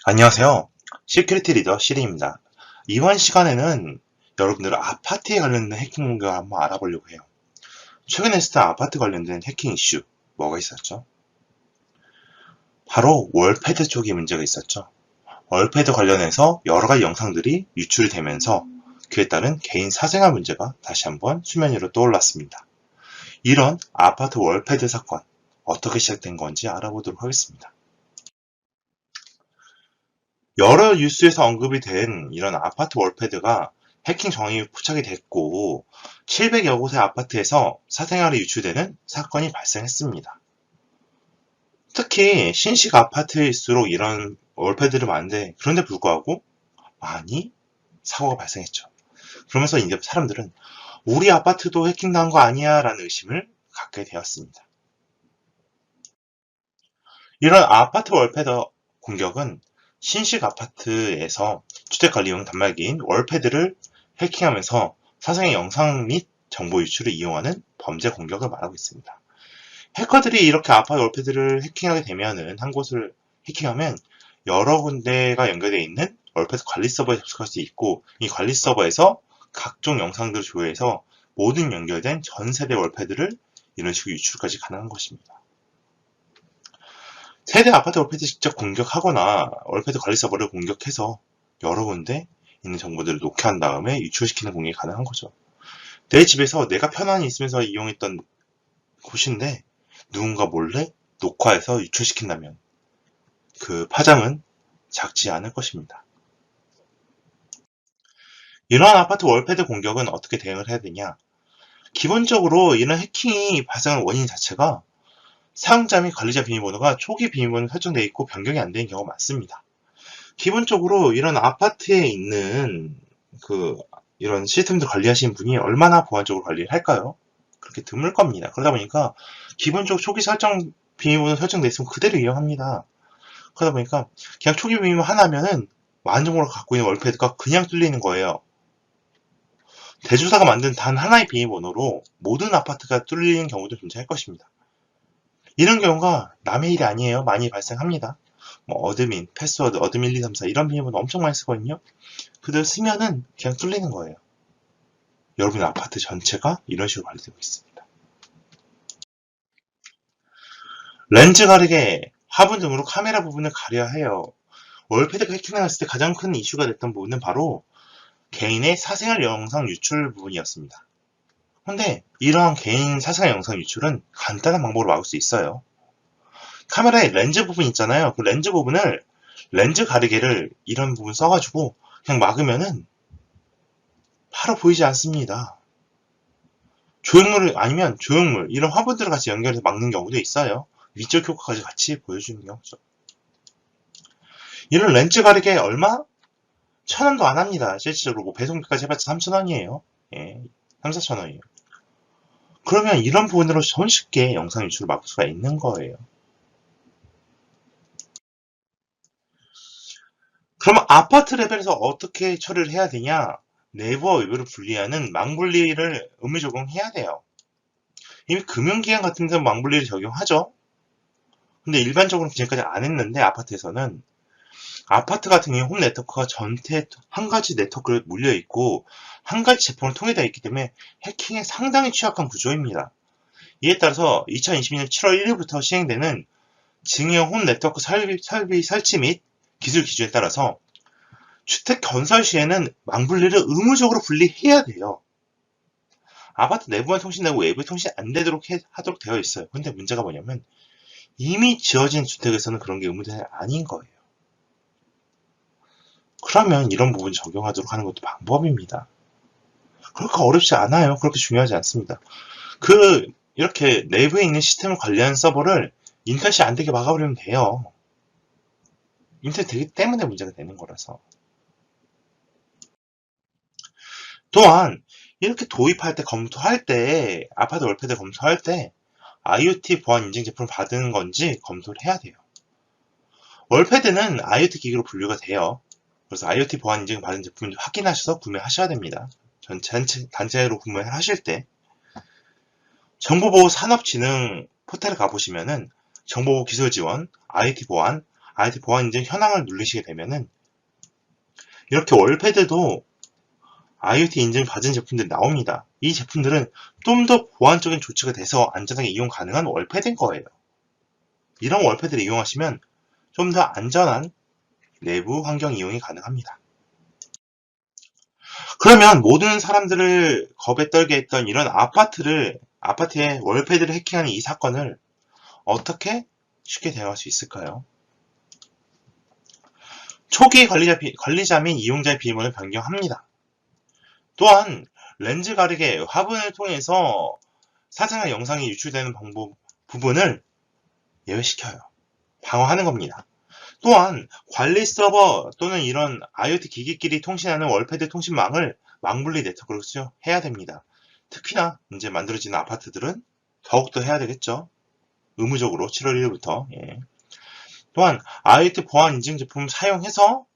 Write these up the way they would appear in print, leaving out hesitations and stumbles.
안녕하세요. 시큐리티 리더 시리입니다. 이번 시간에는 여러분들 아파트에 관련된 해킹 공격을 한번 알아보려고 해요. 최근에 있었던 아파트 관련된 해킹 이슈 뭐가 있었죠? 바로 월패드 쪽에 문제가 있었죠. 월패드 관련해서 여러 가지 영상들이 유출되면서 그에 따른 개인 사생활 문제가 다시 한번 수면 위로 떠올랐습니다. 이런 아파트 월패드 사건 어떻게 시작된 건지 알아보도록 하겠습니다. 여러 뉴스에서 언급이 된 이런 아파트 월패드가 해킹 정황이 포착이 됐고 700여 곳의 아파트에서 사생활이 유출되는 사건이 발생했습니다. 특히 신식 아파트일수록 이런 월패드를 많은데 그런데 불구하고 많이 사고가 발생했죠. 그러면서 이제 사람들은 우리 아파트도 해킹당한 거 아니야 라는 의심을 갖게 되었습니다. 이런 아파트 월패드 공격은 신식 아파트에서 주택관리용 단말기인 월패드를 해킹하면서 사생의 영상 및 정보 유출을 이용하는 범죄 공격을 말하고 있습니다. 해커들이 이렇게 아파트 월패드를 해킹하게 되면은 한 곳을 해킹하면 여러 군데가 연결되어 있는 월패드 관리 서버에 접속할 수 있고 이 관리 서버에서 각종 영상들을 조회해서 모든 연결된 전 세대 월패드를 이런 식으로 유출까지 가능한 것입니다. 세대 아파트 월패드 직접 공격하거나 월패드 관리 서버를 공격해서 여러 군데 있는 정보들을 녹화한 다음에 유출시키는 공격이 가능한 거죠. 내 집에서 내가 편안히 있으면서 이용했던 곳인데 누군가 몰래 녹화해서 유출시킨다면 그 파장은 작지 않을 것입니다. 이러한 아파트 월패드 공격은 어떻게 대응을 해야 되냐? 기본적으로 이런 해킹이 발생한 원인 자체가 사용자 및 관리자 비밀번호가 초기 비밀번호로 설정되어 있고 변경이 안 되는 경우가 많습니다. 기본적으로 이런 아파트에 있는 이런 시스템들 관리하시는 분이 얼마나 보안적으로 관리를 할까요? 그렇게 드물 겁니다. 그러다 보니까 기본적으로 초기 설정 비밀번호 설정돼 있으면 그대로 이용합니다. 그러다 보니까 그냥 초기 비밀번호 하나면은 완전으로 갖고 있는 월패드가 그냥 뚫리는 거예요. 대주사가 만든 단 하나의 비밀번호로 모든 아파트가 뚫리는 경우도 존재할 것입니다. 이런 경우가 남의 일이 아니에요. 많이 발생합니다. 뭐 어드민, 패스워드, 어드민 1, 2, 3, 4 이런 비밀번호 엄청 많이 쓰거든요. 그들 쓰면은 그냥 뚫리는 거예요. 여러분 아파트 전체가 이런 식으로 관리되고 있습니다. 렌즈 가리개, 화분 등으로 카메라 부분을 가려야 해요. 월패드가 해킹당했을 때 가장 큰 이슈가 됐던 부분은 바로 개인의 사생활 영상 유출 부분이었습니다. 근데 이러한 개인 사생활 영상 유출은 간단한 방법으로 막을 수 있어요. 카메라의 렌즈 부분 있잖아요. 그 렌즈 부분을 렌즈 가리개를 이런 부분 써가지고 그냥 막으면은 바로 보이지 않습니다. 조형물 아니면 조형물 이런 화분들을 같이 연결해서 막는 경우도 있어요. 위쪽 효과까지 같이 보여주는 경우죠. 이런 렌즈 가리개 얼마? 1,000원도 안 합니다. 실질적으로 뭐 배송비까지 해봤자 3,000원이에요. 예, 3, 4,000원이에요. 그러면 이런 부분으로 손쉽게 영상 유출을 막을 수가 있는 거예요. 그러면 아파트 레벨에서 어떻게 처리를 해야 되냐? 내부와 외부를 분리하는 망분리를 의무 적용해야 돼요. 이미 금융기관 같은 데는 망분리를 적용하죠. 근데 일반적으로 지금까지 안 했는데 아파트에서는 아파트 같은 경우 홈 네트워크가 전체 한 가지 네트워크를 물려 있고 한 가지 제품을 통일되어 있기 때문에 해킹에 상당히 취약한 구조입니다. 이에 따라서 2022년 7월 1일부터 시행되는 증여 홈 네트워크 설비 설치 및 기술 기준에 따라서 주택 건설 시에는 망분리를 의무적으로 분리해야 돼요. 아파트 내부만 통신되고 외부 통신 안 되도록 하도록 되어 있어요. 근데 문제가 뭐냐면 이미 지어진 주택에서는 그런 게 의무대상이 아닌 거예요. 그러면 이런 부분 적용하도록 하는 것도 방법입니다. 그렇게 어렵지 않아요. 그렇게 중요하지 않습니다. 이렇게 내부에 있는 시스템을 관리하는 서버를 인터넷이 안 되게 막아버리면 돼요. 인터넷 되기 때문에 문제가 되는 거라서. 또한 이렇게 도입할 때 검토할 때 아파트 월패드 검토할 때 IoT 보안 인증 제품을 받은 건지 검토를 해야 돼요. 월패드는 IoT 기기로 분류가 돼요. 그래서 IoT 보안 인증 받은 제품을 확인하셔서 구매하셔야 됩니다. 단체로 구매하실 때 정보보호 산업진흥 포털에 가보시면은 정보보호 기술 지원, IoT 보안, IoT 보안 인증 현황을 누르시게 되면은 이렇게 월패드도 IoT 인증 받은 제품들이 나옵니다. 이 제품들은 좀 더 보안적인 조치가 돼서 안전하게 이용 가능한 월패드인 거예요. 이런 월패드를 이용하시면 좀 더 안전한 내부 환경 이용이 가능합니다. 그러면 모든 사람들을 겁에 떨게 했던 이런 아파트의 월패드를 해킹하는 이 사건을 어떻게 쉽게 대응할 수 있을까요? 초기 관리자 및 이용자의 비밀번호를 변경합니다. 또한 렌즈 가리개 화분을 통해서 사생활 영상이 유출되는 부분을 예외시켜요. 방어하는 겁니다. 또한 관리 서버 또는 이런 IoT 기기끼리 통신하는 월패드 통신망을 망분리 네트워크로 해야 됩니다. 특히나 이제 만들어지는 아파트들은 더욱더 해야 되겠죠. 의무적으로 7월 1일부터. 예. 또한 IoT 보안 인증 제품 사용해서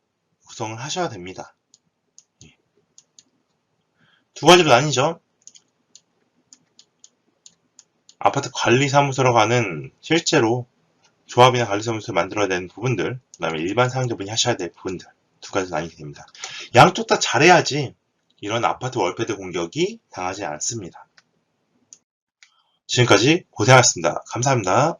구성을 하셔야 됩니다. 예. 두 가지로 나뉘죠. 아파트 관리사무소로 가는 실제로 조합이나 관리사무소를 만들어야 되는 부분들, 그 다음에 일반 사용자분이 하셔야 될 부분들, 두 가지로 나뉘게 됩니다. 양쪽 다 잘해야지 이런 아파트 월패드 공격이 당하지 않습니다. 지금까지 고생하셨습니다. 감사합니다.